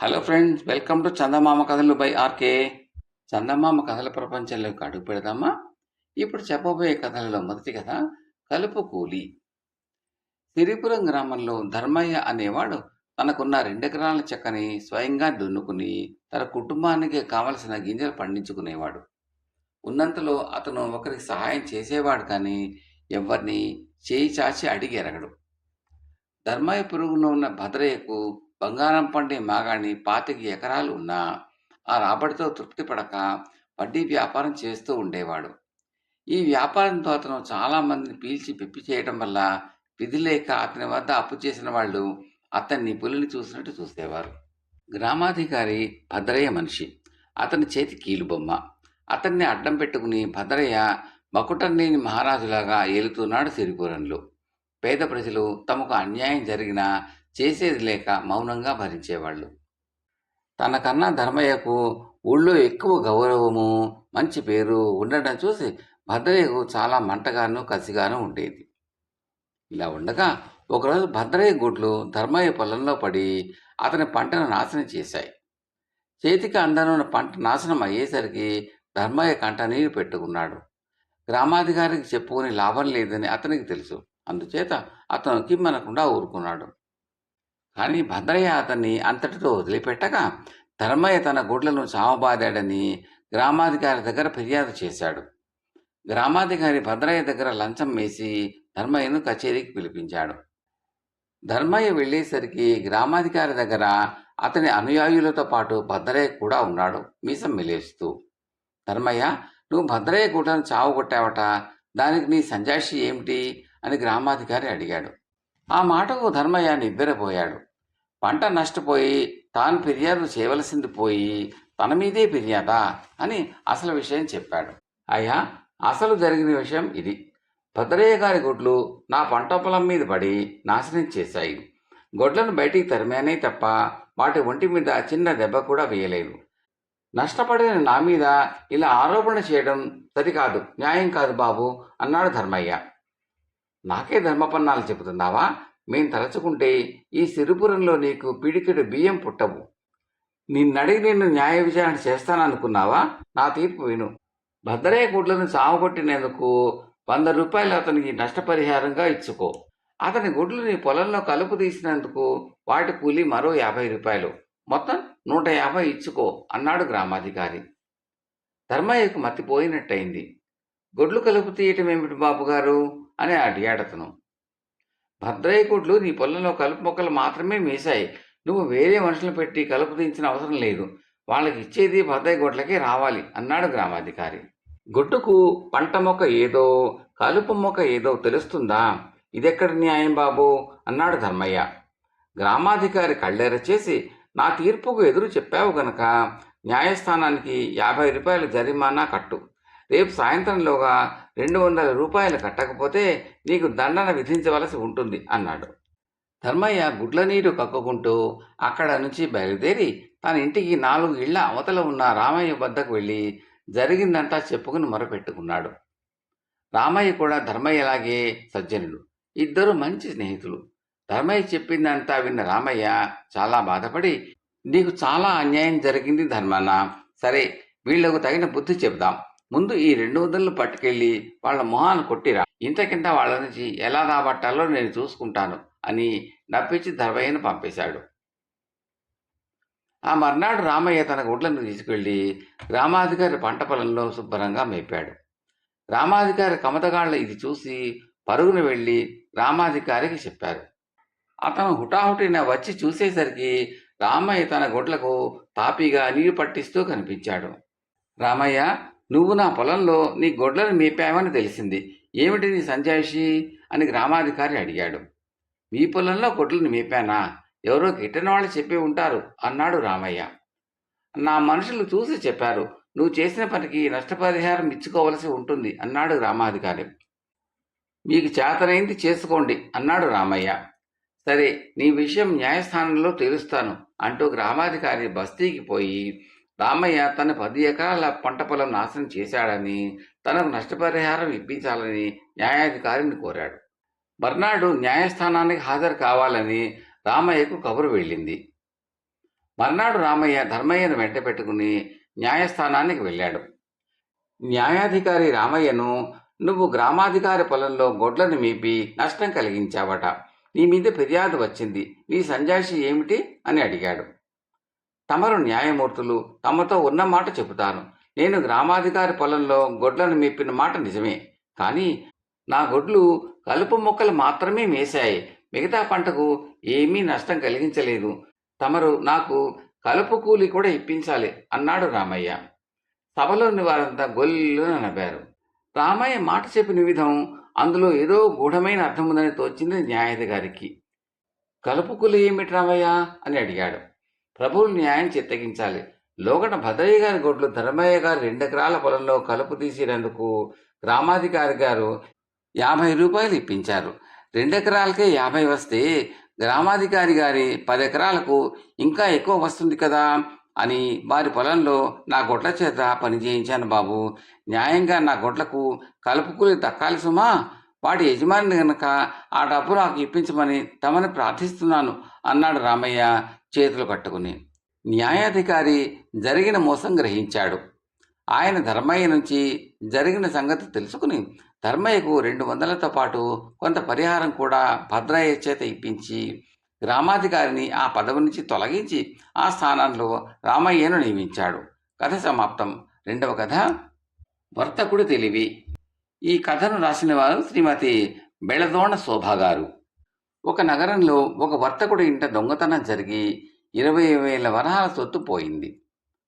Hello friends, welcome to చందమామ కథలు by RK. చందమామ కథల ప్రపంచంలోకి అడుగు పెడదామా? ఇప్పుడు చెప్పబోయే కథలలో మొదటి కథ కలుపు కూలి. సిరిపురం గ్రామంలో ధర్మయ్య అనేవాడు తనకున్న 2 ఎకరాల చెక్కని స్వయంగా దున్నుకుని తన కుటుంబానికి కావలసిన గింజలు పండించుకునేవాడు. ఉన్నంతలో అతను ఒకరికి సహాయం చేసేవాడు కానీ ఎవరిని చేయి చాచి అడిగి ఎరగడు. ధర్మయ్య పొరుగున ఉన్న భద్రయ్యకు బంగారం పండే మాగాణి 25 ఎకరాలు ఉన్నా ఆ రాబడితో తృప్తి పడక వడ్డీ వ్యాపారం చేస్తూ ఉండేవాడు. ఈ వ్యాపారంతో అతను చాలా మందిని పీల్చి పిప్పి చేయడం వల్ల విధి లేక అతని వద్ద అప్పు చేసిన వాళ్ళు అతన్ని పులిని చూసినట్టు చూసేవారు. గ్రామాధికారి భద్రయ్య మనిషి, అతని చేతి కీలుబొమ్మ. అతన్ని అడ్డం పెట్టుకుని భద్రయ్య మకుటంలేని మహారాజులాగా ఏలుతున్నాడు సిరిపురంలో. పేద ప్రజలు తమకు అన్యాయం జరిగినా చేసేది లేక మౌనంగా భరించేవాళ్ళు. తనకన్నా ధర్మయ్యకు ఊళ్ళో ఎక్కువ గౌరవము, మంచి పేరు ఉండడం చూసి భద్రయ్యకు చాలా మంటగాను కసిగాను ఉండేది. ఇలా ఉండగా ఒకరోజు భద్రయ్య గుడ్లు ధర్మయ్య పొలంలో పడి అతని పంటను నాశనం చేశాయి. చేతికి అందనున్న పంట నాశనం అయ్యేసరికి ధర్మయ్య కంట నీరు పెట్టుకున్నాడు. గ్రామాధికారికి చెప్పుకుని లాభం లేదని అతనికి తెలుసు. అందుచేత అతను కిమ్మనకుండా ఊరుకున్నాడు. కానీ భద్రయ్య అతన్ని అంతటితో వదిలిపెట్టక ధర్మయ్య తన గుడ్లను చావబాదాడని గ్రామాధికారి దగ్గర ఫిర్యాదు చేశాడు. గ్రామాధికారి భద్రయ్య దగ్గర లంచం వేసి ధర్మయ్యను కచేరీకి పిలిపించాడు. ధర్మయ్య వెళ్ళేసరికి గ్రామాధికారి దగ్గర అతని అనుయాయులతో పాటు భద్రయ్య కూడా ఉన్నాడు, మీసం మెలేస్తూ. ధర్మయ్య, నువ్వు భద్రయ్య గుడ్లను చావగొట్టావట, దానికి నీ సంజాషి ఏమిటి అని గ్రామాధికారి అడిగాడు. ఆ మాటకు ధర్మయ్య నివ్వెరపోయాడు. పంట నష్టపోయి తాను ఫిర్యాదు చేయవలసింది పోయి తన మీదే ఫిర్యాదా అని అసలు విషయం చెప్పాడు. అయ్యా, అసలు జరిగిన విషయం ఇది. భద్రయ్య గారి గుడ్లు నా పంట పొలం మీద పడి నాశనం చేశాయి. గొడ్లను బయటికి తరిమానే తప్ప వాటి ఒంటి మీద చిన్న దెబ్బ కూడా వేయలేదు. నష్టపడిన నా మీద ఇలా ఆరోపణ చేయడం సరికాదు, న్యాయం కాదు బాబు అన్నాడు ధర్మయ్య. నాకే ధర్మపన్నాలు చెబుతున్నావా? మేం తలచుకుంటే ఈ సిరిపురంలో నీకు పిడికెడు బియ్యం పుట్టవు. నిన్నడిగి నిన్ను న్యాయ విచారణ చేస్తాననుకున్నావా? నా తీర్పు విను. భద్రయ్య గుడ్లను చావగొట్టినందుకు 100 రూపాయలు అతనికి నష్టపరిహారంగా ఇచ్చుకో. అతని గుడ్లు నీ పొలంలో కలుపు తీసినందుకు వాటి కూలి మరో 50 రూపాయలు, మొత్తం 150 ఇచ్చుకో అన్నాడు గ్రామాధికారి. ధర్మయ్యకు మతిపోయినట్టయింది. గొడ్లు కలుపు తీయటం ఏమిటి బాబుగారు అని అడిగాడతను. భద్రయ్య గుడ్లు నీ పొలంలో కలుపు మొక్కలు మాత్రమే మేశాయి. నువ్వు వేరే మనుషులు పెట్టి కలుపు తీయించిన అవసరం లేదు. వాళ్ళకి ఇచ్చేది భద్రయ్య గొడ్లకే రావాలి అన్నాడు గ్రామాధికారి. గొడ్డుకు పంట మొక్క ఏదో కలుపు మొక్క ఏదో తెలుస్తుందా? ఇదెక్కడి న్యాయం బాబు అన్నాడు ధర్మయ్య. గ్రామాధికారి కళ్ళెర చేసి, నా తీర్పుకు ఎదురు చెప్పావు గనక న్యాయస్థానానికి 50 రూపాయల జరిమానా కట్టు. రేపు సాయంత్రంలోగా 200 రూపాయలు కట్టకపోతే నీకు దండన విధించవలసి ఉంటుంది అన్నాడు. ధర్మయ్య గుడ్ల నీరు కక్కుకుంటూ అక్కడ నుంచి బయలుదేరి తన ఇంటికి 4 ఇళ్ల అవతల ఉన్న రామయ్య వద్దకు వెళ్ళి జరిగిందంతా చెప్పుకుని మొరపెట్టుకున్నాడు. రామయ్య కూడా ధర్మయ్యలాగే సజ్జనుడు. ఇద్దరు మంచి స్నేహితులు. ధర్మయ్య చెప్పిందంతా విన్న రామయ్య చాలా బాధపడి, నీకు చాలా అన్యాయం జరిగింది ధర్మన్న. సరే, వీళ్లకు తగిన బుద్ధి చెప్దాం. ముందు ఈ 200 పట్టుకెళ్ళి వాళ్ళ మొహాన్ని కొట్టిరా. ఇంతకింత వాళ్ళ నుంచి ఎలా రాబట్టాలో నేను చూసుకుంటాను అని నప్పించి ధర్మయ్యను పంపేశాడు. ఆ మర్నాడు రామయ్య తన గుడ్లను తీసుకెళ్లి గ్రామాధికారి పంట పొలంలో శుభ్రంగా మేపాడు. గ్రామాధికారి కమతగాళ్ల ఇది చూసి పరుగున వెళ్ళి గ్రామాధికారికి చెప్పారు. అతను హుటాహుటిన వచ్చి చూసేసరికి రామయ్య తన గొడ్లకు తాపీగా నీరు పట్టిస్తూ కనిపించాడు. రామయ్య, నువ్వు నా పొలంలో నీ గొడ్లను మేపావని తెలిసింది. ఏమిటి నీ సంజాయిషి అని గ్రామాధికారి అడిగాడు. మీ పొలంలో గొడ్లను మేపానా? ఎవరో గిట్టని వాళ్ళు చెప్పి ఉంటారు అన్నాడు రామయ్య. నా మనుషులు చూసి చెప్పారు. నువ్వు చేసిన పనికి నష్టపరిహారం ఇచ్చుకోవలసి ఉంటుంది అన్నాడు గ్రామాధికారి. మీకు చేతనైంది చేసుకోండి అన్నాడు రామయ్య. సరే, నీ విషయం న్యాయస్థానంలో తెలుస్తాను అంటూ గ్రామాధికారి బస్తీకి పోయి రామయ్య తన 10 ఎకరాల పంట పొలం నాశనం చేశాడని, తనకు నష్టపరిహారం ఇప్పించాలని న్యాయాధికారిని కోరాడు. మర్నాడు న్యాయస్థానానికి హాజరు కావాలని రామయ్యకు కబురు వెళ్ళింది. మర్నాడు రామయ్య ధర్మయ్యను వెంట పెట్టుకుని న్యాయస్థానానికి వెళ్ళాడు. న్యాయాధికారి రామయ్యను, నువ్వు గ్రామాధికారి పొలంలో గొడ్లను మేపి నష్టం కలిగించావట, నీ మీద ఫిర్యాదు వచ్చింది, నీ సంజాయిషి ఏమిటి అని అడిగాడు. తమరు న్యాయమూర్తులు, తమతో ఉన్న మాట చెబుతాను. నేను గ్రామాధికారి పొలంలో గొడ్లను మేపిన మాట నిజమే, కానీ నా గొడ్లు కలుపు మొక్కలు మాత్రమే మేశాయి, మిగతా పంటకు ఏమీ నష్టం కలిగించలేదు. తమరు నాకు కలుపు కూలి కూడా ఇప్పించాలి అన్నాడు రామయ్య. సభలోని వారంతా గొల్లున నవ్వారు. రామయ్య మాట చెప్పిన విధం, అందులో ఏదో గూఢమైన అర్థం ఉందని తోచింది న్యాయాధికారికి. కలుపు కూలి ఏమిటి రామయ్య అని అడిగాడు. ప్రభువులు న్యాయం చిత్తగించాలి. లోగడ భద్రయ్య గారి గొడ్లు ధర్మయ్య గారి 2 ఎకరాల పొలంలో కలుపు తీసినందుకు గ్రామాధికారి గారు 50 రూపాయలు ఇప్పించారు. 2 ఎకరాలకే 50 వస్తే గ్రామాధికారి గారి 10 ఎకరాలకు ఇంకా ఎక్కువ వస్తుంది కదా అని వారి పొలంలో నా గొడ్ల చేత పని చేయించాను బాబు. న్యాయంగా నా గొడ్లకు కలుపు కూలి దక్కాలి సుమా. వాటి యజమాని గనక ఆ డబ్బు నాకు ఇప్పించమని తమని ప్రార్థిస్తున్నాను అన్నాడు రామయ్య చేతులు కట్టుకుని. న్యాయాధికారి జరిగిన మోసం గ్రహించాడు. ఆయన ధర్మయ్య నుంచి జరిగిన సంగతి తెలుసుకుని ధర్మయ్యకు 200తో పాటు కొంత పరిహారం కూడా భద్రయ్య చేత ఇప్పించి గ్రామాధికారిని ఆ పదవి నుంచి తొలగించి ఆ స్థానంలో రామయ్యను నియమించాడు. కథ సమాప్తం. 2వ కథ వర్తకుడు తెలివి. ఈ కథను రాసిన వారు శ్రీమతి బెళదోణ శోభ గారు. ఒక నగరంలో ఒక వర్తకుడి ఇంట దొంగతనం జరిగి 20,000 వరహాల సొత్తు పోయింది.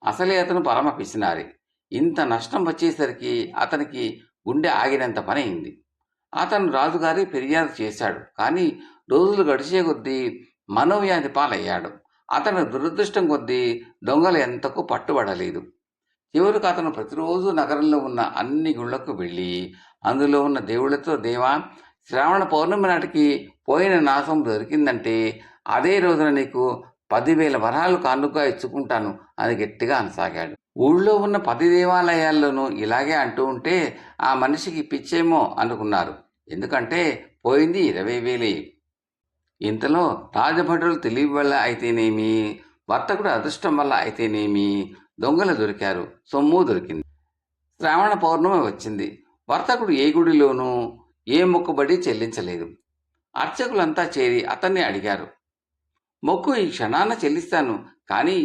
అసలే అతను పరమ పిసినారి. ఇంత నష్టం వచ్చేసరికి అతనికి గుండె ఆగినంత పని అయింది. అతను రాజుగారి ఫిర్యాదు చేశాడు. కానీ రోజులు గడిచే కొద్దీ మనోవ్యాధి పాలయ్యాడు. అతను దురదృష్టం కొద్దీ దొంగలు ఎంతకు పట్టుబడలేదు. చివరికి అతను ప్రతిరోజు నగరంలో ఉన్న అన్ని గుళ్లకు వెళ్ళి అందులో ఉన్న దేవుళ్లతో, దేవా, శ్రావణ పౌర్ణమి నాటికి పోయిన నాశం దొరికిందంటే అదే రోజున నీకు 10,000 వరహాలు కానుకగా ఇచ్చుకుంటాను అని గట్టిగా అనసాగాడు. ఊళ్ళో ఉన్న 10 దేవాలయాల్లోనూ ఇలాగే అంటూ ఉంటే ఆ మనిషికి పిచ్చేమో అనుకున్నారు. ఎందుకంటే పోయింది 20,000. ఇంతలో రాజభటులు తెలివి వల్ల అయితేనేమి, వర్తకుడు అదృష్టం వల్ల అయితేనేమి దొంగలు దొరికారు, సొమ్ము దొరికింది. శ్రావణ పౌర్ణమి వచ్చింది. వర్తకుడు ఏ గుడిలోనూ ఏ మొక్కుబడి చెల్లించలేదు. అర్చకులంతా చేరి అతన్ని అడిగారు, మొక్కు ఈ క్షణాన చెల్లిస్తాను, కానీ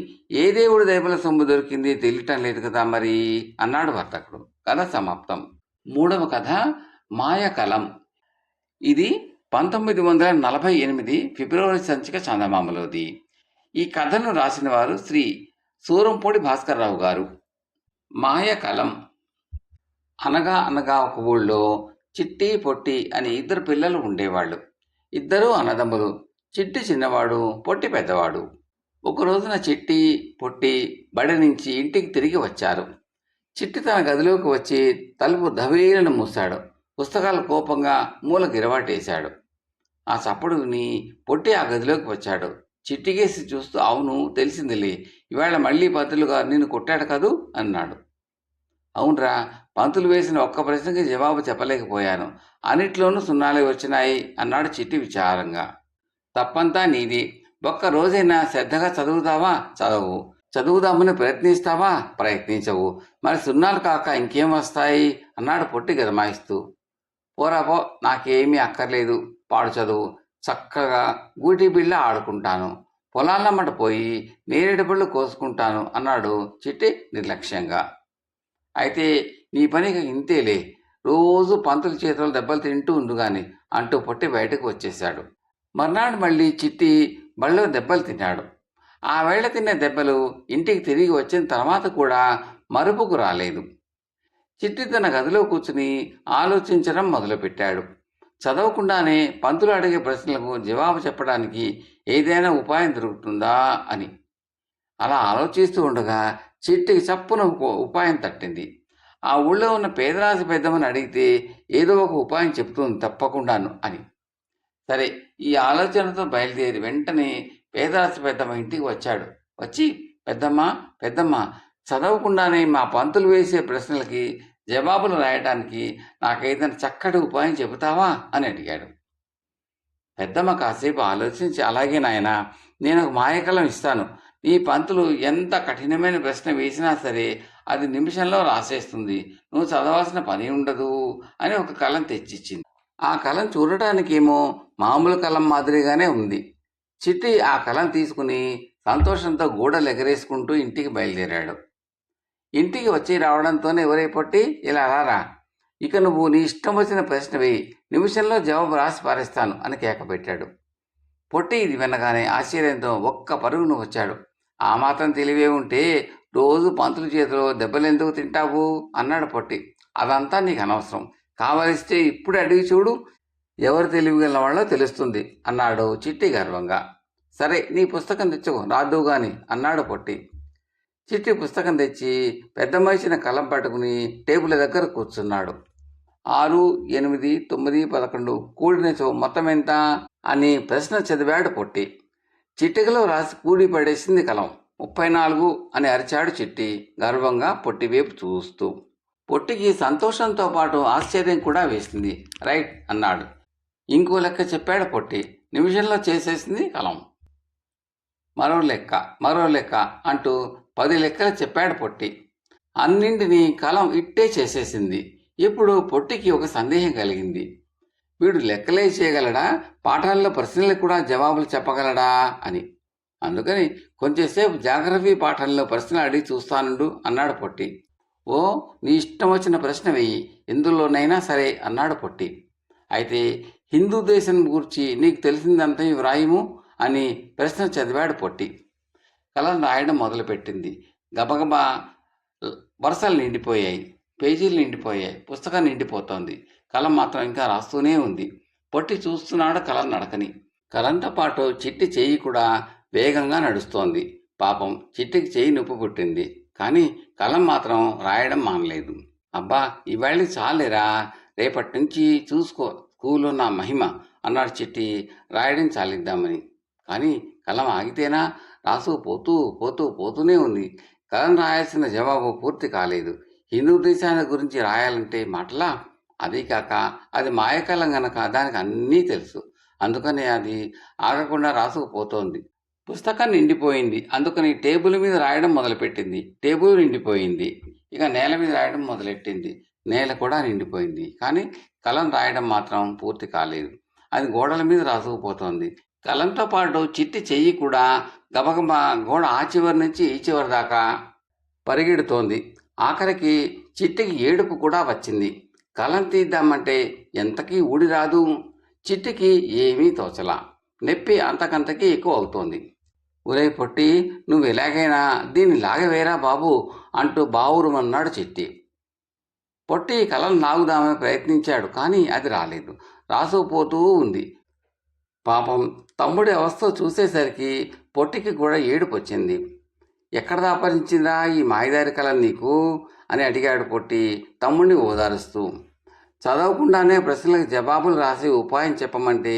ఏ దేవుడి దైవల సొమ్ము దొరికింది తెలియటం లేదు కదా మరి అన్నాడు వర్తకుడు. కథ సమాప్తం. 3వ కథ మాయకలం. ఇది 1948 ఫిబ్రవరి సంచిక చందమామలోది. ఈ కథను రాసిన వారు శ్రీ సూరంపూడి భాస్కర్రావు గారు. మాయకలం. అనగా అనగా ఒక ఊళ్ళో చిట్టి, పొట్టి అని 2 పిల్లలు ఉండేవాళ్ళు. ఇద్దరూ అన్నదమ్ములు. చిట్టి చిన్నవాడు, పొట్టి పెద్దవాడు. ఒక రోజున చిట్టి, పొట్టి బడి నుంచి ఇంటికి తిరిగి వచ్చారు. చిట్టి తన గదిలోకి వచ్చి తలుపు దవేలను మూశాడు. పుస్తకాలు కోపంగా మూల గిరవాటేశాడు. ఆ చప్పుడు విని పొట్టి ఆ గదిలోకి వచ్చాడు. చిట్టిగేసి చూస్తూ, అవును తెలిసిందిలే, ఇవాళ మళ్ళీ పంతులుగా నిన్ను కొట్టాడు కదూ అన్నాడు. అవునరా, పంతులు వేసిన ఒక్క ప్రశ్నకి జవాబు చెప్పలేకపోయాను, అన్నిట్లోనూ సున్నాలే వచ్చినాయి అన్నాడు చిట్టి విచారంగా. తప్పంతా నీది. ఒక్క రోజైనా శ్రద్ధగా చదువుతావా? చదవు. చదువుదామని ప్రయత్నిస్తావా? ప్రయత్నించవు. మరి సున్నాలు కాక ఇంకేం వస్తాయి అన్నాడు పొట్టి గదమాయిస్తూ. పోరాపో, నాకేమీ అక్కర్లేదు, పాడు చదువు. చక్కగా గూటి బిళ్ళ ఆడుకుంటాను, పొలాలమ్మట పోయి నేరేడు పళ్ళు కోసుకుంటాను అన్నాడు చిట్టి నిర్లక్ష్యంగా. అయితే నీ పనికి ఇంతేలే, రోజు పంతుల చేతులు దెబ్బలు తింటూ ఉండుగాని అంటూ పొట్టి బయటకు వచ్చేశాడు. మర్నాడు మళ్ళీ చిట్టి బళ్ళో దెబ్బలు తిన్నాడు. ఆ వేళ తిన్న దెబ్బలు ఇంటికి తిరిగి వచ్చిన తర్వాత కూడా మరుపుకు రాలేదు. చిట్టి తన గదిలో కూర్చుని ఆలోచించడం మొదలుపెట్టాడు. చదవకుండానే పంతులు అడిగే ప్రశ్నలకు జవాబు చెప్పడానికి ఏదైనా ఉపాయం దొరుకుతుందా అని. అలా ఆలోచిస్తూ ఉండగా చిట్టికి చప్పున ఉపాయం తట్టింది. ఆ ఊళ్ళో ఉన్న పేదరాశి పెద్దమని అడిగితే ఏదో ఒక ఉపాయం చెప్తుంది తప్పకుండాను అని. సరే, ఈ ఆలోచనతో బయలుదేరి వెంటనే పేదరాశి పెద్దమ్మ ఇంటికి వచ్చాడు. వచ్చి, పెద్దమ్మ, చదవకుండానే మా పంతులు వేసే ప్రశ్నలకి జవాబులు రాయడానికి నాకేదైనా చక్కటి ఉపాయం చెబుతావా అని అడిగాడు. పెద్దమ్మ కాసేపు ఆలోచించి, అలాగే నాయనా, నేను ఒక మాయకలం ఇస్తాను, నీ పంతులు ఎంత కఠినమైన ప్రశ్న వేసినా సరే అది నిమిషంలో రాసేస్తుంది. నువ్వు చదవాల్సిన పని ఉండదు అని ఒక కలం తెచ్చిచ్చింది. ఆ కలం చూడటానికేమో మామూలు కలం మాదిరిగానే ఉంది. చిట్టి ఆ కలం తీసుకుని సంతోషంతో గూడలు ఎగరేసుకుంటూ ఇంటికి బయలుదేరాడు. ఇంటికి వచ్చి రావడంతోనే ఎవరై పొట్టి, ఇలా రారా, ఇక నువ్వు నీ ఇష్టం వచ్చిన ప్రశ్న వేయి, నిమిషంలో జవాబు రాసి పారేస్తాను అని కేక పెట్టాడు. పొట్టి ఇది వినగానే ఆశ్చర్యంతో ఒక్క పరుగును వచ్చాడు. ఆ మాత్రం తెలివే ఉంటే రోజు పంతుల చేతిలో దెబ్బలెందుకు తింటావు అన్నాడు పొట్టి. అదంతా నీకు అనవసరం, కావలిస్తే ఇప్పుడు అడిగి చూడు, ఎవరు తెలివిగల వాళ్ళో తెలుస్తుంది అన్నాడు చిట్టి గర్వంగా. సరే నీ పుస్తకం తెచ్చుకో రాదు గాని అన్నాడు పొట్టి. చిట్టి పుస్తకం తెచ్చి పెద్దమ్మ ఇచ్చిన కలం పట్టుకుని టేబుల్ దగ్గర కూర్చున్నాడు. 6, 8, 9, 11 కూడినచో మొత్తం ఎంత అని ప్రశ్న చదివాడు పొట్టి. చిటికలో రాసి కూడి పడేసింది కలం. 34 అని అరిచాడు చిట్టి గర్వంగా పొట్టి వైపు చూస్తూ. పొట్టికి సంతోషంతో పాటు ఆశ్చర్యం కూడా వేసింది. రైట్ అన్నాడు. ఇంకో లెక్క చెప్పాడు పొట్టి. నిమిషంలో చేసేసింది కలం. మరో లెక్క అంటూ 10 లెక్కలు చెప్పాడు పొట్టి. అన్నింటినీ కలం ఇట్టే చేసేసింది. ఇప్పుడు పొట్టికి ఒక సందేహం కలిగింది. వీడు లెక్కలే చేయగలడా, పాఠాల్లో ప్రశ్నలకు కూడా జవాబులు చెప్పగలడా అని. అందుకని కొంచెంసేపు జాగ్రఫీ పాఠంలో ప్రశ్నలు అడిగి చూస్తానుండు అన్నాడు పొట్టి. ఓ, నీ ఇష్టం వచ్చిన ప్రశ్న వెయ్యి, ఎందులోనైనా సరే అన్నాడు పొట్టి. అయితే హిందూ దేశం గురించి నీకు తెలిసిందంతా వ్రాయము అని ప్రశ్న చదివాడు పొట్టి. కలం రాయడం మొదలుపెట్టింది. గబగబా వరుసలు నిండిపోయాయి, పేజీలు నిండిపోయాయి, పుస్తకం నిండిపోతోంది. కలం మాత్రం ఇంకా రాస్తూనే ఉంది. పొట్టి చూస్తున్నాడు కలం నడకని. కలంతో పాటు చిట్టి చెయ్యి కూడా వేగంగా నడుస్తోంది. పాపం చిట్టికి చెయ్యి నొప్పి పుట్టింది. కానీ కలం మాత్రం రాయడం మానలేదు. అబ్బా, ఇవాళ చాలేరా, రేపటి నుంచి చూసుకో స్కూల్లో నా మహిమ అన్నాడు చిట్టి రాయడం చాలిద్దామని. కానీ కలం ఆగితేనా, పోతూనే ఉంది. కలం రాయాల్సిన జవాబు పూర్తి కాలేదు. హిందూ దేశాన్ని గురించి రాయాలంటే మాటలా? అదీ కాక అది మాయకలం గనక దానికి అన్నీ తెలుసు. అందుకని అది ఆగకుండా రాసుకుపోతోంది. పుస్తకం నిండిపోయింది. అందుకని టేబుల్ మీద రాయడం మొదలుపెట్టింది. టేబుల్ నిండిపోయింది. ఇక నేల మీద రాయడం మొదలెట్టింది. నేల కూడా నిండిపోయింది. కానీ కలం రాయడం మాత్రం పూర్తి కాలేదు. అది గోడల మీద రాసుకుపోతోంది. కలంతో పాటు చిట్టి చెయ్యి కూడా గబగబా గోడ ఆ చివరి నుంచి ఈ చివరి దాకా పరిగెడుతోంది. ఆఖరికి చిట్టికి ఏడుపు కూడా వచ్చింది. కలం తీద్దామంటే ఎంతకీ ఊడి రాదు. చిట్టికి ఏమీ తోచలా. నొప్పి అంతకంతకీ ఎక్కువ అవుతోంది. ఒరే పొట్టి, నువ్వు ఎలాగైనా దీన్ని లాగవేరా బాబు అంటూ బావురుమన్నాడు చిట్టి. పొట్టి కలం లాగుదామని ప్రయత్నించాడు. కానీ అది రాలేదు. రాసుకుపోతూ ఉంది. పాపం తమ్ముడి అవస్థ చూసేసరికి పొట్టికి కూడా ఏడుపు వచ్చింది. ఎక్కడ దాపరించిందా ఈ మాయదారి కలం నీకు అని అడిగాడు పొట్టి తమ్ముడిని ఓదారుస్తూ. చదవకుండానే ప్రశ్నలకు జవాబులు రాసి ఉపాయం చెప్పమంటే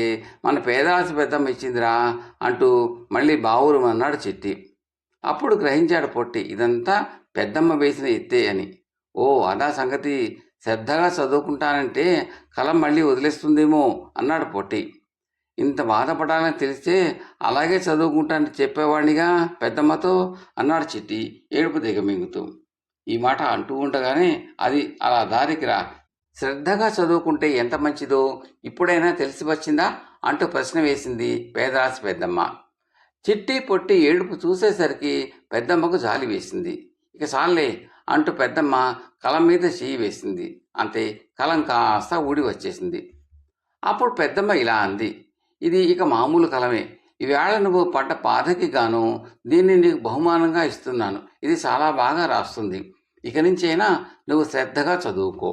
మన పేదరాశి పెద్దమ్మ ఇచ్చిందిరా అంటూ మళ్ళీ బావురుమన్నాడు చిట్టి. అప్పుడు గ్రహించాడు పొట్టి ఇదంతా పెద్దమ్మ వేసిన ఎత్తే అని. ఓ, అదా సంగతి. శ్రద్ధగా చదువుకుంటానంటే కలం మళ్ళీ వదిలేస్తుందేమో అన్నాడు పొట్టి. ఇంత బాధపడాలని తెలిస్తే అలాగే చదువుకుంటానని చెప్పేవాడినిగా పెద్దమ్మతో అన్నాడు చిట్టి ఏడుపు దిగమింగుతూ. ఈ మాట అంటూ ఉండగానే అది అలా దారికి రా, శ్రద్ధగా చదువుకుంటే ఎంత మంచిదో ఇప్పుడైనా తెలిసి వచ్చిందా అంటూ ప్రశ్న వేసింది పేదరాశి పెద్దమ్మ. చిట్టి పొట్టి ఏడుపు చూసేసరికి పెద్దమ్మకు జాలి వేసింది. ఇక చాలే అంటూ పెద్దమ్మ కలం మీద చెయ్యి వేసింది. అంతే, కలం కాస్త ఊడి వచ్చేసింది. అప్పుడు పెద్దమ్మ ఇలా అంది. ఇది ఇక మామూలు కలమే. ఈవేళ నువ్వు పడ్డ బాధకి గాను దీన్ని నీకు బహుమానంగా ఇస్తున్నాను. ఇది చాలా బాగా రాస్తుంది. ఇక నుంచైనా నువ్వు శ్రద్ధగా చదువుకో.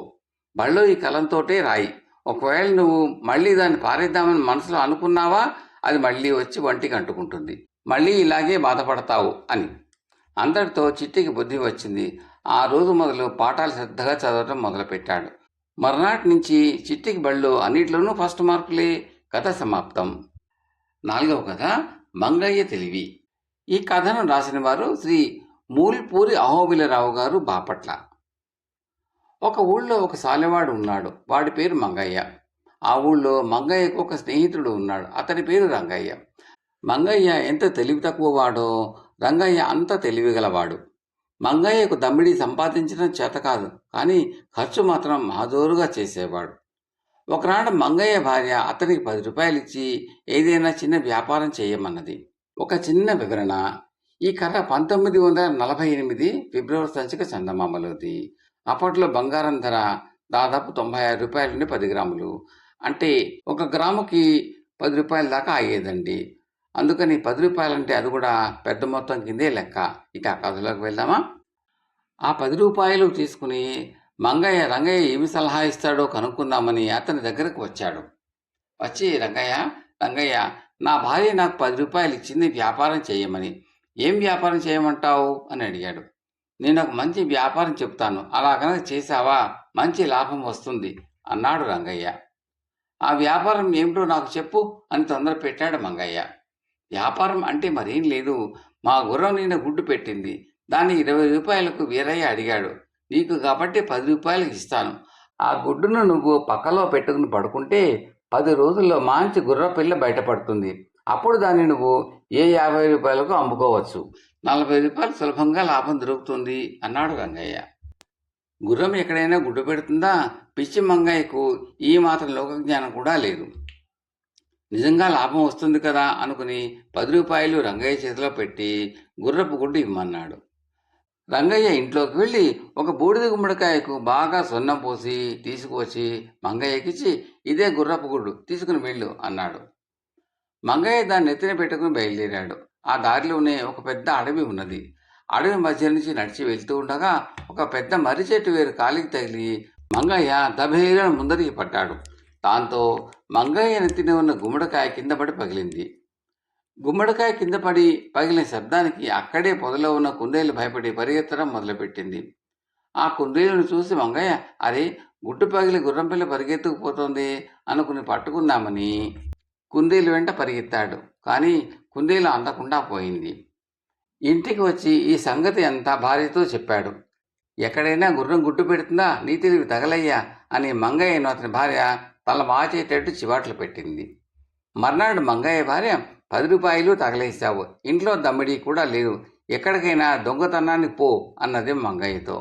బళ్ళో ఈ కలంతోటే రాయి. ఒకవేళ నువ్వు మళ్ళీ దాన్ని పారేద్దామని మనసులో అనుకున్నావా, అది మళ్ళీ వచ్చి వంటికి అంటుకుంటుంది. మళ్ళీ ఇలాగే బాధపడతావు అని. అందరితో చిట్టికి బుద్ధి వచ్చింది. ఆ రోజు మొదలు పాఠాలు శ్రద్ధగా చదవటం మొదలుపెట్టాడు. మర్నాటి నుంచి చిట్టికి బళ్ళో అన్నిట్లోనూ ఫస్ట్ మార్కులే. కథ సమాప్తం. 4వ కథ మంగయ్య తెలివి. ఈ కథను రాసిన వారు శ్రీ మూల్పూరి అహోబిలరావు గారు, బాపట్ల. ఒక ఊళ్ళో ఒక సాలెవాడు ఉన్నాడు. వాడి పేరు మంగయ్య. ఆ ఊళ్ళో మంగయ్యకు ఒక స్నేహితుడు ఉన్నాడు. అతని పేరు రంగయ్య. మంగయ్య ఎంత తెలివి తక్కువ వాడో రంగయ్య అంత తెలివిగలవాడు. మంగయ్యకు దమ్మిడి సంపాదించడం చేత కాదు, కానీ ఖర్చు మాత్రం మాజోరుగా చేసేవాడు. ఒకనాడు మంగయ్య భార్య అతనికి 10 రూపాయలు ఇచ్చి ఏదైనా చిన్న వ్యాపారం చేయమన్నది. ఒక చిన్న వివరణ. ఈ కథ 1948 ఫిబ్రవరి సంచిక చందమామలోది. అప్పట్లో బంగారం ధర దాదాపు 96 రూపాయల నుండి 10 గ్రాములు. అంటే 1 గ్రాముకి 10 రూపాయల దాకా అయ్యేదండి. అందుకని 10 రూపాయలంటే అది కూడా పెద్ద మొత్తం కిందే లెక్క. ఇక కథలోకి వెళ్దామా? ఆ 10 రూపాయలు తీసుకుని మంగయ్య రంగయ్య ఏమి సలహా ఇస్తాడో కనుక్కుందామని అతని దగ్గరకు వచ్చాడు. వచ్చి, రంగయ్య, నా భార్య నాకు 10 రూపాయలు ఇచ్చింది వ్యాపారం చేయమని. ఏం వ్యాపారం చేయమంటావు అని అడిగాడు. నేను ఒక మంచి వ్యాపారం చెప్తాను, అలా కనుక చేశావా మంచి లాభం వస్తుంది అన్నాడు రంగయ్య. ఆ వ్యాపారం ఏమిటో నాకు చెప్పు అని తొందర పెట్టాడు మంగయ్య. వ్యాపారం అంటే మరేం లేదు, మా గుర్రం నిన్న గుడ్డు పెట్టింది, దాన్ని 20 రూపాయలకు వీరయ్య అడిగాడు. నీకు కాబట్టి 10 రూపాయలకు ఇస్తాను. ఆ గుడ్డును నువ్వు పక్కలో పెట్టుకుని పడుకుంటే 10 రోజుల్లో మంచి గుర్ర పిల్ల బయటపడుతుంది. అప్పుడు దాన్ని నువ్వు ఏ 50 రూపాయలకు అమ్ముకోవచ్చు. 40 రూపాయలు సులభంగా లాభం దొరుకుతుంది అన్నాడు రంగయ్య. గుర్రం ఎక్కడైనా గుడ్డు పెడుతుందా? పిచ్చి మంగయ్యకు ఈ మాత్రం లోకజ్ఞానం కూడా లేదు. నిజంగా లాభం వస్తుంది కదా అనుకుని 10 రూపాయలు రంగయ్య చేతిలో పెట్టి గుర్రపు గుడ్డు ఇమ్మన్నాడు. రంగయ్య ఇంట్లోకి వెళ్ళి ఒక బూడిద గుమ్మడికాయకు బాగా సున్నం పోసి తీసుకువచ్చి మంగయ్యకిచ్చి, ఇదే గుర్రపు గుడ్డు, తీసుకుని వెళ్ళు అన్నాడు. మంగయ్య దాన్ని నెత్తిన పెట్టుకుని బయలుదేరాడు. ఆ దారిలోనే ఒక పెద్ద అడవి ఉన్నది. అడవి మధ్య నుంచి నడిచి వెళ్తూ ఉండగా ఒక పెద్ద మర్రి చెట్టు వేరు కాలికి తగిలి మంగయ్య దభేలను ముందరికి పడ్డాడు. దాంతో మంగయ్య నెత్తిన ఉన్న గుమ్మడికాయ కింద పడి పగిలింది. గుమ్మడికాయ కింద పడి పగిలిన శబ్దానికి అక్కడే పొదలో ఉన్న కుందేలు భయపడి పరిగెత్తడం మొదలుపెట్టింది. ఆ కుందేలును చూసి మంగయ్య, అరే, గుట్టు పగిలి గుర్రంపిల్ల పరిగెత్తుకుపోతోంది అనుకుని పట్టుకుందామని కుందేలు వెంట పరిగెత్తాడు. కానీ కుందేలు అందకుండా పోయింది. ఇంటికి వచ్చి ఈ సంగతి అంతా భార్యతో చెప్పాడు. ఎక్కడైనా గుర్రం గుట్టు పెడుతుందా, నీ తెలివి తగలయ్యా అని మంగయ్యను అతని భార్య తల వాచేటట్టు చివాట్లు పెట్టింది. మర్నాడు మంగయ్య భార్య, 10 రూపాయలు తగలేసావు, ఇంట్లో దమ్మిడి కూడా లేదు, ఎక్కడికైనా దొంగతనాన్ని పో అన్నది మంగయ్యతో.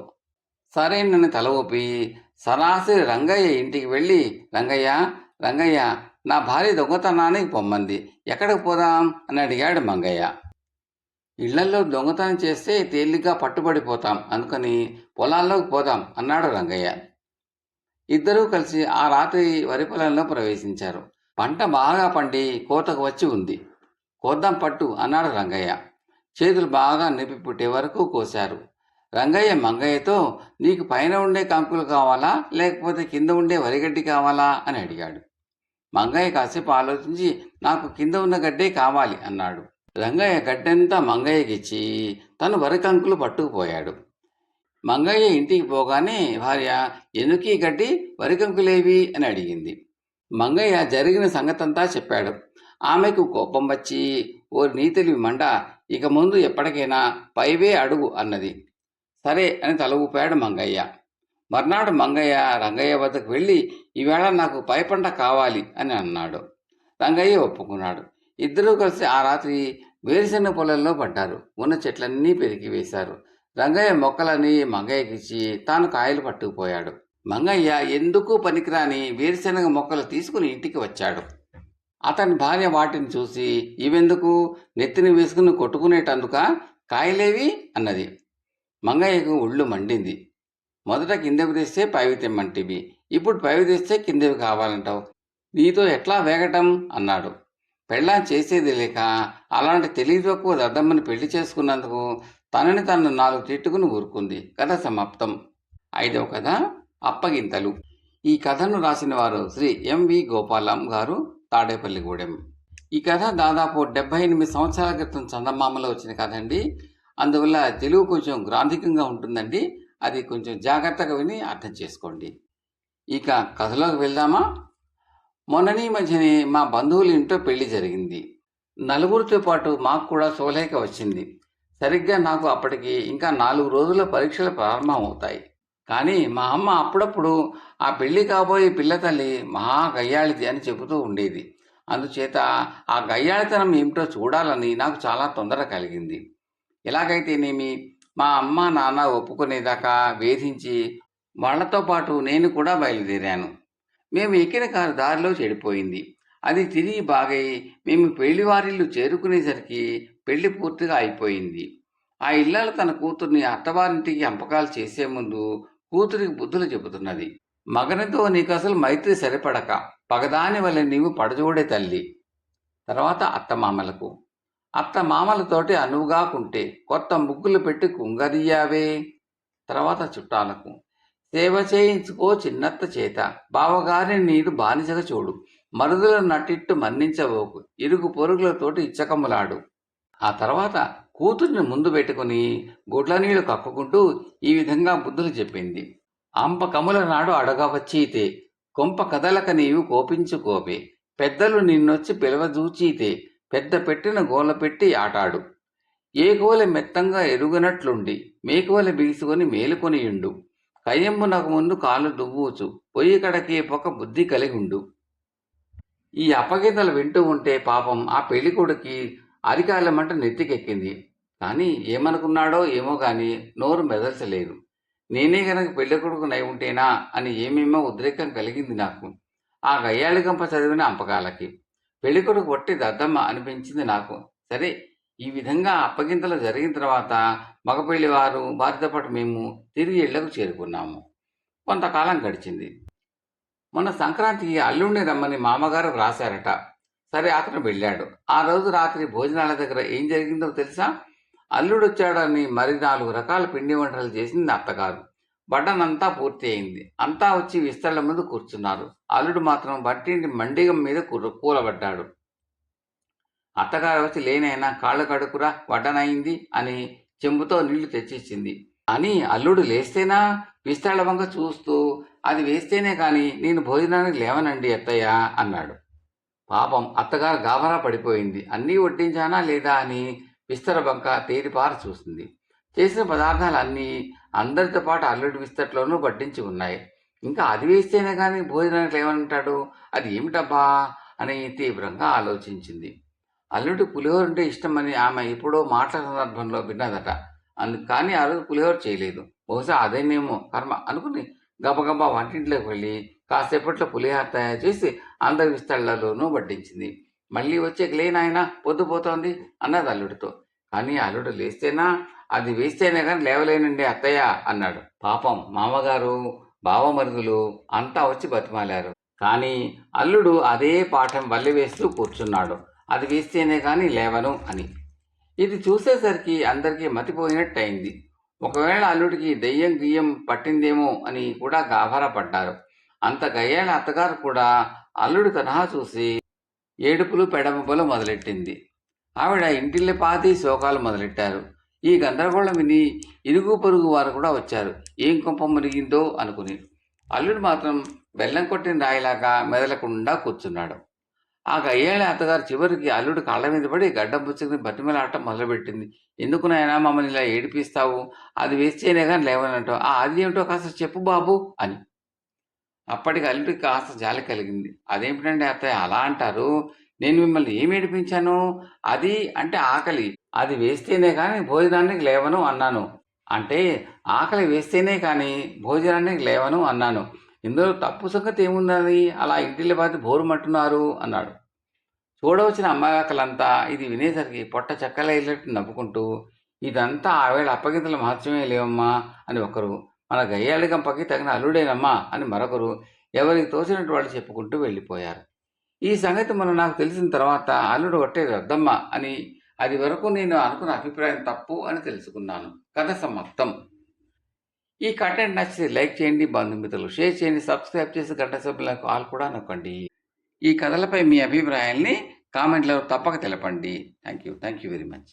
సరేనని తల ఊపి సరాసరి రంగయ్య ఇంటికి వెళ్ళి, రంగయ్య, నా భార్య దొంగతనానికి పొమ్మంది, ఎక్కడికి పోదాం అని అడిగాడు మంగయ్య. ఇళ్లలో దొంగతనం చేస్తే తేలిగ్గా పట్టుబడిపోతాం, అందుకని పొలాల్లోకి పోదాం అన్నాడు రంగయ్య. ఇద్దరూ కలిసి ఆ రాత్రి వరి పొలంలో ప్రవేశించారు. పంట బాగా పండి కోతకు వచ్చి ఉంది. కోద్దాం పట్టు అన్నాడు రంగయ్య. చేతులు బాగా నొప్పి పుట్టే వరకు కోశారు. రంగయ్య మంగయ్యతో, నీకు పైన ఉండే కంకులు కావాలా లేకపోతే కింద ఉండే వరిగడ్డి కావాలా అని అడిగాడు. మంగయ్య కాసేపు ఆలోచించి, నాకు కింద ఉన్న గడ్డే కావాలి అన్నాడు. రంగయ్య గడ్డంతా మంగయ్యకిచ్చి తను వరి కంకులు పట్టుకుపోయాడు. మంగయ్య ఇంటికి పోగానే భార్య, ఎందుకీ గడ్డి, వరి కంకులేవి అని అడిగింది. మంగయ్య జరిగిన సంగతంతా చెప్పాడు. ఆమెకు కోపం వచ్చి, ఓ నీ తెలివి మండ, ఇక ముందు ఎప్పటికైనా పైవే అడుగు అన్నది. సరే అని తల ఊపాడు మంగయ్య. మర్నాడు మంగయ్య రంగయ్య వద్దకు వెళ్ళి, ఈవేళ నాకు పై పంట కావాలి అని అన్నాడు. రంగయ్య ఒప్పుకున్నాడు. ఇద్దరూ కలిసి ఆ రాత్రి వేరుశెనగ పొలంలో పడ్డారు. ఉన్న చెట్లన్నీ పెరిగి వేశారు. రంగయ్య మొక్కలని మంగయ్యకిచ్చి తాను కాయలు పట్టుకుపోయాడు. మంగయ్య ఎందుకు పనికిరాని వేరుశెనగ మొక్కలు తీసుకుని ఇంటికి వచ్చాడు. అతని భార్య వాటిని చూసి, ఇవెందుకు, నెత్తిని వేసుకుని కొట్టుకునేటందుక, కాయలేవి అన్నది. మంగయ్యకు ఒళ్ళు మండింది. మొదట కిందవి తెస్తే పైవి తెమ్మంటివి, ఇప్పుడు పైవి తెస్తే కిందవి కావాలంటావు, నీతో ఎట్లా వేగటం అన్నాడు. పెళ్ళాం చేసేది లేక అలాంటి తెలివి తక్కువ దద్దమ్మని పెళ్లి చేసుకున్నందుకు తనని తను 4 తిట్టుకుని ఊరుకుంది. కథ సమాప్తం. 5వ కథ, అప్పగింతలు. ఈ కథను రాసిన వారు శ్రీ ఎంవి గోపాలం గారు, తాడేపల్లిగూడెం. ఈ కథ దాదాపు 78 సంవత్సరాల క్రితం చందమామలో వచ్చిన కథ అండి. అందువల్ల తెలుగు కొంచెం గ్రాంధికంగా ఉంటుందండి. అది కొంచెం జాగ్రత్తగా విని అర్థం చేసుకోండి. ఇక కథలోకి వెళ్దామా? మొన్నని మధ్యనే మా బంధువుల ఇంట్లో పెళ్లి జరిగింది. 4 పాటు మాకు కూడా శుభలేఖ వచ్చింది. సరిగ్గా నాకు అప్పటికి ఇంకా 4 రోజుల పరీక్షలు ప్రారంభం అవుతాయి. కానీ మా అమ్మ అప్పుడప్పుడు ఆ పెళ్లి కాబోయే పిల్లతల్లి మహా గయ్యాళిది అని చెబుతూ ఉండేది. అందుచేత ఆ గయ్యాళితనం ఏమిటో చూడాలని నాకు చాలా తొందర కలిగింది. ఎలాగైతేనేమి మా అమ్మ నాన్న ఒప్పుకునేదాకా వేధించి వాళ్ళతో పాటు నేను కూడా బయలుదేరాను. మేము ఎక్కిన కారు దారిలో చెడిపోయింది. అది తిరిగి బాగై మేము పెళ్లివారిల్లు చేరుకునేసరికి పెళ్లి పూర్తిగా అయిపోయింది. ఆ ఇల్లాలు తన కూతుర్ని అత్తవారింటికి అంపకాలు చేసే ముందు కూతురికి బుద్ధులు చెబుతున్నది. మగనితో నీకు అసలు మైత్రి సరిపడక పగదాని వల్ల నీవు పడజోడే తల్లి. తర్వాత అత్తమామలకు, అత్తమామలతోటి అనువుగాకుంటే కొత్త ముగ్గులు పెట్టి కుంగదీయావే. తర్వాత చుట్టాలకు, సేవ చేయించుకో చిన్నత్త చేత, బావగారిని నీరు బానిసగా చూడు, మరుదుల నటిట్టు మన్నించబోకు, ఇరుగు పొరుగులతోటి ఇచ్చకమ్ములాడు. ఆ తర్వాత కూతుర్ని ముందు పెట్టుకుని గుడ్ల నీళ్లు కక్కుకుంటూ ఈ విధంగా బుద్ధులు చెప్పింది. అంప కముల నాడు అడగవచ్చీతే, కొంప కదలక నీవు కోపించుకోపే, పెద్దలు నిన్నొచ్చి పిలవజూచీతే, పెద్ద పెట్టిన గోల పెట్టి ఆటాడు. ఏ గోల మెత్తంగా ఎరుగనట్లుండి మేకోల బిగుసుకొని మేలుకొనియుండు, కయ్యంబునకు ముందు కాళ్ళు దువ్వూచు, పొయ్యి కడకే పొక బుద్ధి కలిగుండు. ఈ అపగీతలు వింటూ ఉంటే పాపం ఆ పెళ్లికొడుకి అరికాలమంట నెత్తికెక్కింది. కానీ ఏమనుకున్నాడో ఏమో గాని నోరు మెదల్చలేదు. నేనే గనక పెళ్ళికొడుకునై ఉంటేనా అని ఏమేమో ఉద్రేకం కలిగింది నాకు. ఆ గయ్యాళి గంప చదివిన అంపకాలకి పెళ్ళికొడుకు వట్టి దద్దమ్మ అనిపించింది నాకు. సరే, ఈ విధంగా అప్పగింతలు జరిగిన తర్వాత మగపెళ్లి వారు వారితో పాటు మేము తిరిగి ఇళ్లకు చేరుకున్నాము. కొంతకాలం గడిచింది. మొన్న సంక్రాంతికి అల్లుడిని రమ్మని మామగారు రాశారట. సరే, అతను వెళ్ళాడు. ఆ రోజు రాత్రి భోజనాల దగ్గర ఏం జరిగిందో తెలుసా? అల్లుడు వచ్చాడని మరి 4 రకాల పిండి వంటలు చేసింది అత్తగారు. బడ్డనంతా పూర్తి అయింది. అంతా వచ్చి విస్తళ్ల ముందు కూర్చున్నారు. అల్లుడు మాత్రం వంటింటి మండిగం మీద కూలబడ్డాడు. అత్తగారు వచ్చి, లేనైనా కాళ్ళు కడుకురా, వడ్డనయింది అని చెంబుతో నీళ్లు తెచ్చిచ్చింది. అని అల్లుడు లేస్తేనా విస్తళ్ల వంక చూస్తూ, అది వేస్తేనే కాని నేను భోజనానికి లేవనండి అత్తయ్య అన్నాడు. పాపం అత్తగారు గాబరా పడిపోయింది. అన్నీ వడ్డించానా లేదా అని విస్తర బంక తేరిపార చూసింది. చేసిన పదార్థాలన్నీ అందరితో పాటు అల్లుడి విస్తట్లోనూ వడ్డించి ఉన్నాయి. ఇంకా అది వేస్తేనే కానీ భోజనానికి లేవనంటాడు, అది ఏమిటబ్బా అని తీవ్రంగా ఆలోచించింది. అల్లుడు పులిహోర అంటే ఇష్టమని ఆమె ఎప్పుడో మాటల సందర్భంలో విన్నదట. కానీ ఆ రోజు పులిహోర చేయలేదు. బహుశా అదేనేమో కర్మ అనుకుని గబగబా వంటింట్లోకి వెళ్ళి కాసేపట్లో పులిహోర తయారు చేసి అందరి విస్తళ్లలోనూ వడ్డించింది. మళ్ళీ వచ్చే లేనాయన పొద్దుపోతోంది అన్నది అల్లుడితో. కానీ అల్లుడు లేస్తేనా అది వేస్తేనే కానీ లేవలేనండి అత్తయ్య అన్నాడు. పాపం మామగారు బావమరుదులు అంతా వచ్చి బతిమాలారు. కానీ అల్లుడు అదే పాఠం వల్లి వేస్తూ కూర్చున్నాడు, అది వేస్తేనే కానీ లేవను అని. ఇది చూసేసరికి అందరికీ మతిపోయినట్టయింది. ఒకవేళ అల్లుడికి దెయ్యం గియ్యం పట్టిందేమో అని కూడా గాభరా పడ్డారు. అంత గయ్యాల అత్తగారు కూడా అల్లుడి తరహా చూసి ఏడుపులు పెడమబలు మొదలెట్టింది. ఆవిడ ఇంటిల్లిపాతి శోకాలు మొదలెట్టారు. ఈ గందరగోళం విని ఇరుగు పొరుగు వారు కూడా వచ్చారు, ఏం కొంప మునిగిందో అనుకుని. అల్లుడు మాత్రం బెల్లం కొట్టిన రాయిలాగా మెదలకుండా కూర్చున్నాడు. ఆ గయ్యాళి అత్తగారు చివరికి అల్లుడు కాళ్ళ మీద పడి గడ్డం పుచ్చుకుని బతిమలాడటం మొదలుపెట్టింది. ఎందుకు నాయనా మమ్మల్ని ఇలా ఏడిపిస్తావు? అది వేస్తేనే కానీ లేవనంటావు. అది ఏమిటో కాస్త చెప్పు బాబు అని. అప్పటికి అల్లుడికి కాస్త జాలి కలిగింది. అదేమిటండి అత్తయ్య అలా అంటారు? నేను మిమ్మల్ని ఏమి ఏడిపించాను? అది అంటే ఆకలి, అది వేస్తేనే కానీ భోజనానికి లేవను అన్నాను. అంటే ఆకలి వేస్తేనే కానీ భోజనానికి లేవను అన్నాను. ఇందులో తప్పు సంగతి ఏముందని అలా ఇంటిల్లిపాతి బోరుమంటున్నారు అన్నాడు. చూడవచ్చిన అమ్మాయిలంతా ఇది వినేసరికి పొట్ట చెక్కలైనట్టు నవ్వుకుంటూ, ఇదంతా ఆవేళ అప్పగింతల మహత్యమే లేవమ్మా అని ఒకరు, మన గయ్యాళి గంపకి తగిన అల్లుడేనమ్మా అని మరొకరు ఎవరికి తోచినట్టు వాళ్ళు చెప్పుకుంటూ వెళ్ళిపోయారు. ఈ సంగతి నాకు తెలిసిన తర్వాత అల్లుడు ఒట్టే రద్దమ్మ అని అది వరకు నేను అనుకున్న అభిప్రాయం తప్పు అని తెలుసుకున్నాను. కథ సమాప్తం. ఈ కంటెంట్ నచ్చితే లైక్ చేయండి, బంధుమిత్రులు షేర్ చేయండి, సబ్స్క్రైబ్ చేసి గంట సభ్యులకు ఆల్ కూడా నొక్కండి. ఈ కథలపై మీ అభిప్రాయాల్ని కామెంట్లో తప్పక తెలపండి. Thank you very much.